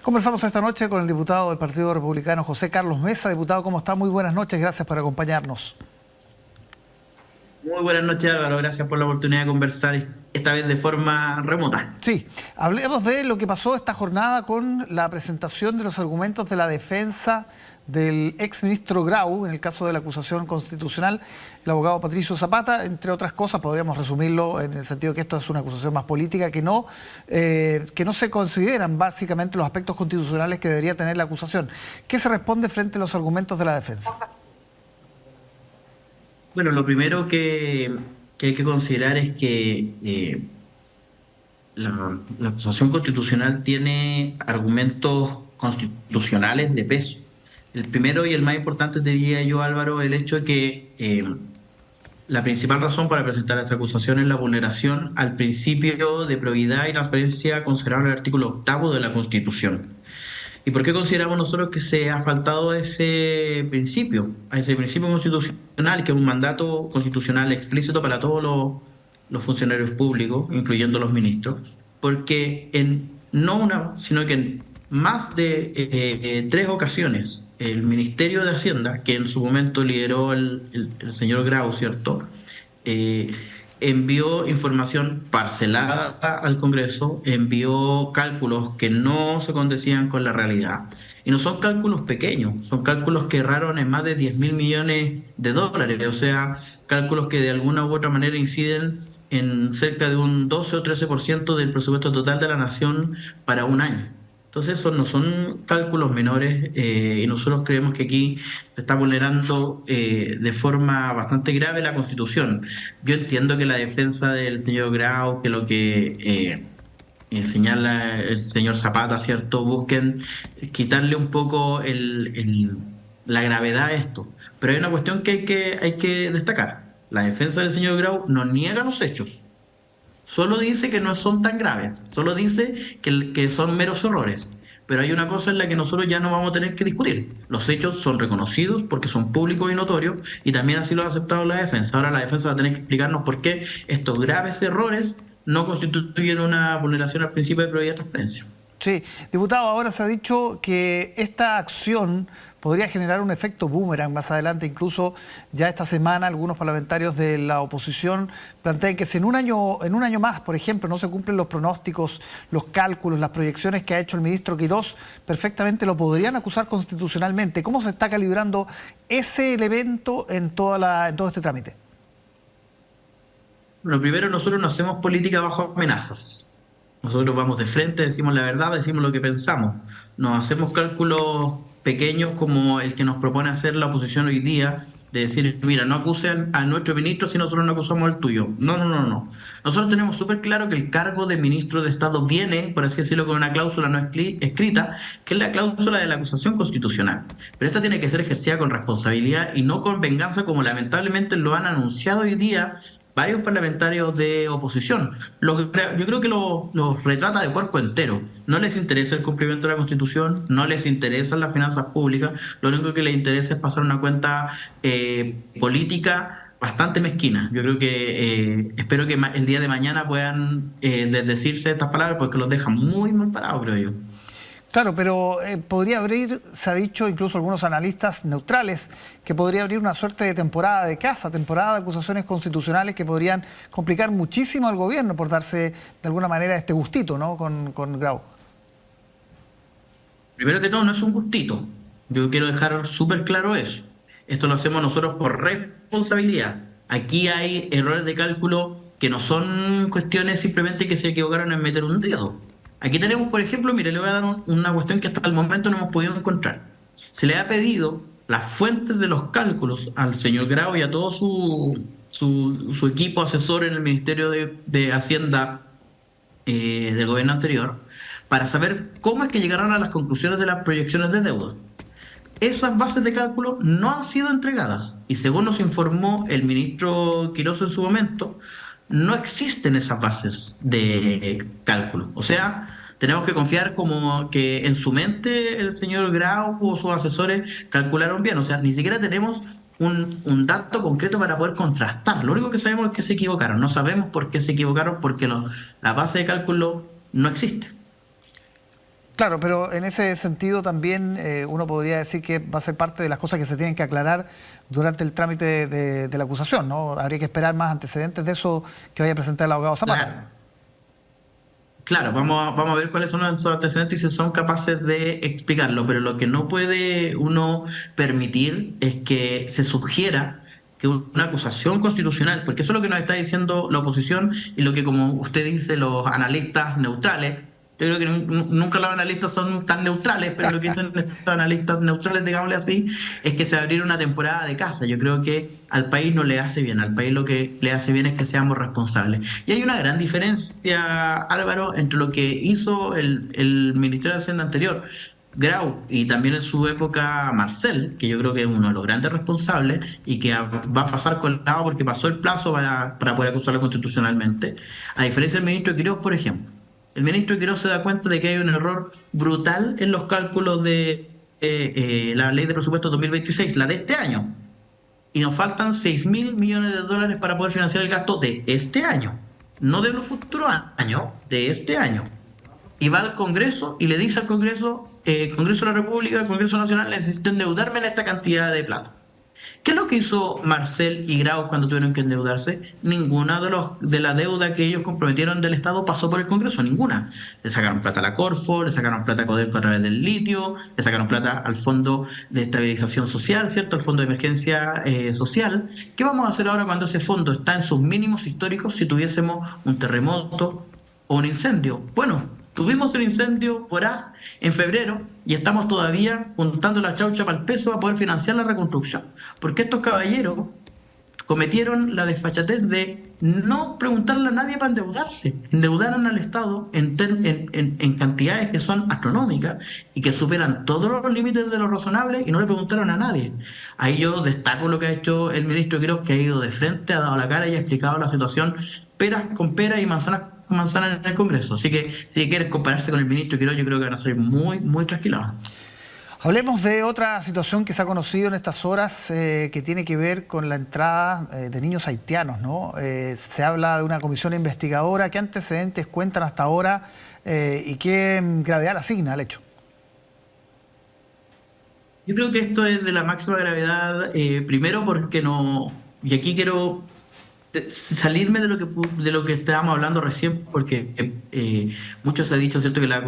Conversamos esta noche con el diputado del Partido Republicano, José Carlos Mesa. Diputado, ¿cómo está? Muy buenas noches, gracias por acompañarnos. Muy buenas noches, Álvaro. Gracias por la oportunidad de conversar, esta vez de forma remota. Sí, hablemos de lo que pasó esta jornada con la presentación de los argumentos de la defensa del exministro Grau, en el caso de la acusación constitucional, el abogado Patricio Zapata. Entre otras cosas, podríamos resumirlo en el sentido que esto es una acusación más política, que no se consideran básicamente los aspectos constitucionales que debería tener la acusación. ¿Qué se responde frente a los argumentos de la defensa? Bueno, lo primero que hay que considerar es que la acusación constitucional tiene argumentos constitucionales de peso. El primero y el más importante, diría yo, Álvaro, el hecho de que la principal razón para presentar esta acusación es la vulneración al principio de probidad y transparencia considerado en el artículo 8 de la Constitución. ¿Y por qué consideramos nosotros que se ha faltado a ese principio constitucional, que es un mandato constitucional explícito para todos los funcionarios públicos, incluyendo los ministros? Porque no una, sino que en más de 3 ocasiones, el Ministerio de Hacienda, que en su momento lideró el señor Grau, ¿cierto?, envió información parcelada al Congreso, envió cálculos que no se condecían con la realidad. Y no son cálculos pequeños, son cálculos que erraron en más de 10.000 millones de dólares, o sea, cálculos que de alguna u otra manera inciden en cerca de un 12 o 13% del presupuesto total de la nación para un año. Entonces, esos no son cálculos menores, y nosotros creemos que aquí se está vulnerando de forma bastante grave la Constitución. Yo entiendo que la defensa del señor Grau, que lo que señala el señor Zapata, ¿cierto?, busquen quitarle un poco la gravedad a esto. Pero hay una cuestión que hay que destacar. La defensa del señor Grau no niega los hechos. Solo dice que no son tan graves, solo dice que son meros errores. Pero hay una cosa en la que nosotros ya no vamos a tener que discutir. Los hechos son reconocidos porque son públicos y notorios, y también así lo ha aceptado la defensa. Ahora la defensa va a tener que explicarnos por qué estos graves errores no constituyen una vulneración al principio de probidad y transparencia. Sí, diputado, ahora se ha dicho que esta acción podría generar un efecto boomerang más adelante. Incluso ya esta semana algunos parlamentarios de la oposición plantean que si en un año más, por ejemplo, no se cumplen los pronósticos, los cálculos, las proyecciones que ha hecho el ministro Quirós, perfectamente lo podrían acusar constitucionalmente. ¿Cómo se está calibrando ese elemento en todo este trámite? Lo primero, nosotros no hacemos política bajo amenazas. Nosotros vamos de frente, decimos la verdad, decimos lo que pensamos. No hacemos cálculos pequeños como el que nos propone hacer la oposición hoy día, de decir, mira, no acusen a nuestro ministro si nosotros no acusamos al tuyo. No, no, no, no. Nosotros tenemos súper claro que el cargo de ministro de Estado viene, por así decirlo, con una cláusula no escrita, que es la cláusula de la acusación constitucional. Pero esta tiene que ser ejercida con responsabilidad y no con venganza, como lamentablemente lo han anunciado hoy día varios parlamentarios de oposición. Yo creo que los retrata de cuerpo entero. No les interesa el cumplimiento de la Constitución, no les interesan las finanzas públicas, lo único que les interesa es pasar una cuenta política bastante mezquina. Yo creo que espero que el día de mañana puedan desdecirse de estas palabras, porque los dejan muy mal parados, creo yo. Claro, pero podría abrir, se ha dicho incluso algunos analistas neutrales, que podría abrir una suerte de temporada de caza, temporada de acusaciones constitucionales que podrían complicar muchísimo al gobierno por darse de alguna manera este gustito, ¿no?, con Grau. Primero que todo, no es un gustito. Yo quiero dejar súper claro eso. Esto lo hacemos nosotros por responsabilidad. Aquí hay errores de cálculo que no son cuestiones simplemente que se equivocaron en meter un dedo. Aquí tenemos, por ejemplo, mire, le voy a dar una cuestión que hasta el momento no hemos podido encontrar. Se le ha pedido las fuentes de los cálculos al señor Grau y a todo su equipo asesor en el Ministerio de Hacienda del gobierno anterior, para saber cómo es que llegaron a las conclusiones de las proyecciones de deuda. Esas bases de cálculo no han sido entregadas y, según nos informó el ministro Quirós en su momento, no existen esas bases de cálculo. O sea, tenemos que confiar como que en su mente el señor Grau o sus asesores calcularon bien. O sea, ni siquiera tenemos un dato concreto para poder contrastar. Lo único que sabemos es que se equivocaron. No sabemos por qué se equivocaron, porque la base de cálculo no existe. Claro, pero en ese sentido también uno podría decir que va a ser parte de las cosas que se tienen que aclarar durante el trámite de la acusación, ¿no? Habría que esperar más antecedentes de eso que vaya a presentar el abogado Zapata. Claro. Claro, vamos a ver cuáles son esos antecedentes y si son capaces de explicarlo, pero lo que no puede uno permitir es que se sugiera que una acusación constitucional, porque eso es lo que nos está diciendo la oposición y lo que, como usted dice, los analistas neutrales. Yo creo que nunca los analistas son tan neutrales, pero lo que dicen estos analistas neutrales, digámosle así, es que se va a abrir una temporada de caza. Yo creo que al país no le hace bien, al país lo que le hace bien es que seamos responsables. Y hay una gran diferencia, Álvaro, entre lo que hizo el Ministerio de Hacienda anterior, Grau, y también en su época Marcel, que yo creo que es uno de los grandes responsables y que va a pasar colado porque pasó el plazo para poder acusarlo constitucionalmente, a diferencia del ministro Quiroz, por ejemplo. El ministro Quiroz se da cuenta de que hay un error brutal en los cálculos de la ley de presupuesto 2026, la de este año. Y nos faltan 6.000 millones de dólares para poder financiar el gasto de este año. No de los futuros años, de este año. Y va al Congreso y le dice al Congreso, Congreso de la República, Congreso Nacional, necesito endeudarme en esta cantidad de plata. ¿Qué es lo que hizo Marcel y Grau cuando tuvieron que endeudarse? Ninguna de la deuda que ellos comprometieron del Estado pasó por el Congreso, ninguna. Le sacaron plata a la Corfo, le sacaron plata a Codelco a través del litio, le sacaron plata al Fondo de Estabilización Social, ¿cierto? Al Fondo de Emergencia Social. ¿Qué vamos a hacer ahora cuando ese fondo está en sus mínimos históricos si tuviésemos un terremoto o un incendio? Bueno, tuvimos un incendio voraz en febrero y estamos todavía juntando la chaucha para el peso para poder financiar la reconstrucción. Porque estos caballeros cometieron la desfachatez de no preguntarle a nadie para endeudarse. Endeudaron al Estado en cantidades que son astronómicas y que superan todos los límites de lo razonable y no le preguntaron a nadie. Ahí yo destaco lo que ha hecho el ministro Quiroz, que ha ido de frente, ha dado la cara y ha explicado la situación peras con peras y manzanas con manzanas en el Congreso. Así que si quieres compararse con el ministro Quiroz, yo creo que van a ser muy, muy tranquilados. Hablemos de otra situación que se ha conocido en estas horas que tiene que ver con la entrada de niños haitianos, ¿no? Se habla de una comisión investigadora. ¿Qué antecedentes cuentan hasta ahora y qué gravedad le asigna al hecho? Yo creo que esto es de la máxima gravedad, primero porque no, y aquí quiero salirme de lo que estábamos hablando recién, porque mucho se ha dicho, ¿cierto?, que las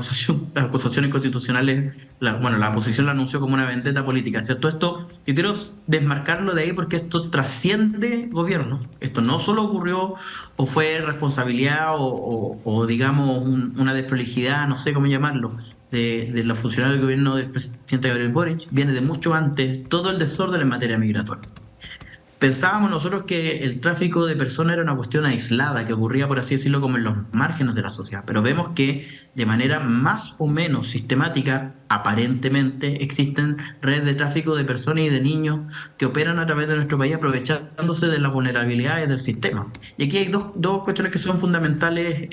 acusaciones constitucionales, la oposición la anunció como una vendetta política, ¿cierto? Esto, yo quiero desmarcarlo de ahí porque esto trasciende gobiernos. Esto no solo ocurrió o fue responsabilidad o digamos, una desprolijidad, no sé cómo llamarlo, de los funcionarios del gobierno del presidente Gabriel Boric, viene de mucho antes todo el desorden en materia migratoria. Pensábamos nosotros que el tráfico de personas era una cuestión aislada, que ocurría, por así decirlo, como en los márgenes de la sociedad, pero vemos que de manera más o menos sistemática, aparentemente, existen redes de tráfico de personas y de niños que operan a través de nuestro país aprovechándose de las vulnerabilidades del sistema. Y aquí hay dos cuestiones que son fundamentales,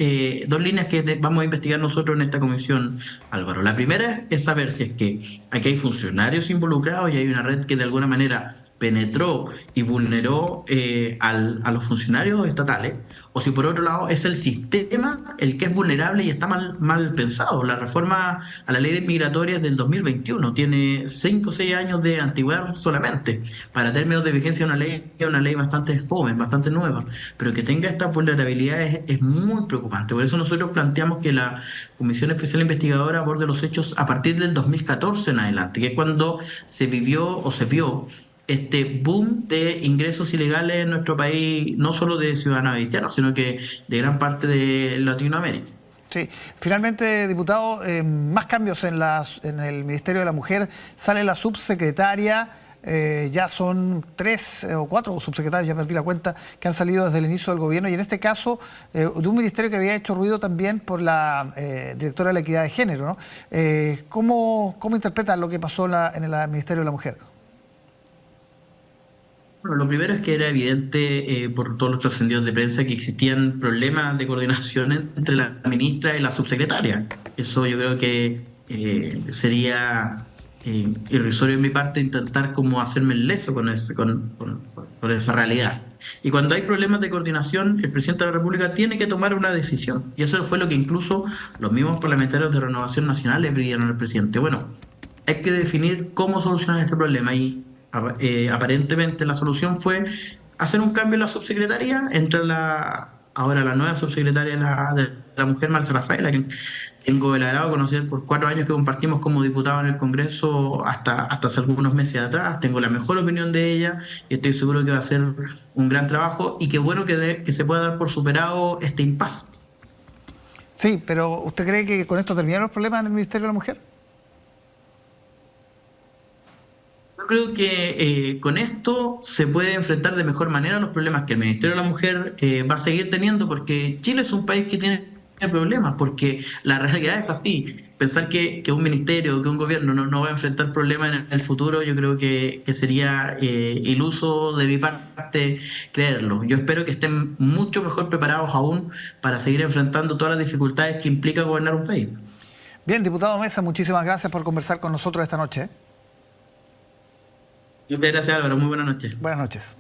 dos líneas que vamos a investigar nosotros en esta comisión, Álvaro. La primera es saber si es que aquí hay funcionarios involucrados y hay una red que de alguna manera penetró y vulneró a los funcionarios estatales, o si por otro lado es el sistema el que es vulnerable y está mal pensado. La reforma a la ley de migratoria es del 2021, tiene 5 o 6 años de antigüedad solamente. Para términos de vigencia es una ley bastante joven, bastante nueva, pero que tenga estas vulnerabilidades es muy preocupante. Por eso nosotros planteamos que la Comisión Especial Investigadora aborde los hechos a partir del 2014 en adelante, que es cuando se vivió o se vio este boom de ingresos ilegales en nuestro país, no solo de ciudadanos haitianos, sino que de gran parte de Latinoamérica. Sí, finalmente, diputado, más cambios en el Ministerio de la Mujer. Sale la subsecretaria, ya son 3 o 4 subsecretarios, ya perdí la cuenta, que han salido desde el inicio del gobierno, y en este caso de un ministerio que había hecho ruido también por la directora de la Equidad de Género, ¿no? ¿Cómo interpretan lo que pasó en el Ministerio de la Mujer? Bueno, lo primero es que era evidente por todos los trascendidos de prensa que existían problemas de coordinación entre la ministra y la subsecretaria. Eso yo creo que sería irrisorio de mi parte intentar como hacerme el leso con esa realidad. Y cuando hay problemas de coordinación, el presidente de la República tiene que tomar una decisión. Y eso fue lo que incluso los mismos parlamentarios de Renovación Nacional le pidieron al presidente. Bueno, hay que definir cómo solucionar este problema y aparentemente la solución fue hacer un cambio en la subsecretaría, entre ahora la nueva subsecretaria de la mujer, Marcia Rafaela, que tengo el agrado de conocer por 4 años que compartimos como diputado en el Congreso hasta hace algunos meses atrás. Tengo la mejor opinión de ella y estoy seguro que va a hacer un gran trabajo y qué bueno que se pueda dar por superado este impasse. Sí, pero ¿usted cree que con esto terminaron los problemas en el Ministerio de la Mujer? Yo creo que con esto se puede enfrentar de mejor manera los problemas que el Ministerio de la Mujer va a seguir teniendo, porque Chile es un país que tiene problemas, porque la realidad es así. Pensar que un ministerio, que un gobierno no va a enfrentar problemas en el futuro, yo creo que sería iluso de mi parte creerlo. Yo espero que estén mucho mejor preparados aún para seguir enfrentando todas las dificultades que implica gobernar un país. Bien, diputado Mesa, muchísimas gracias por conversar con nosotros esta noche. Muchas gracias, Álvaro. Muy buenas noches. Buenas noches.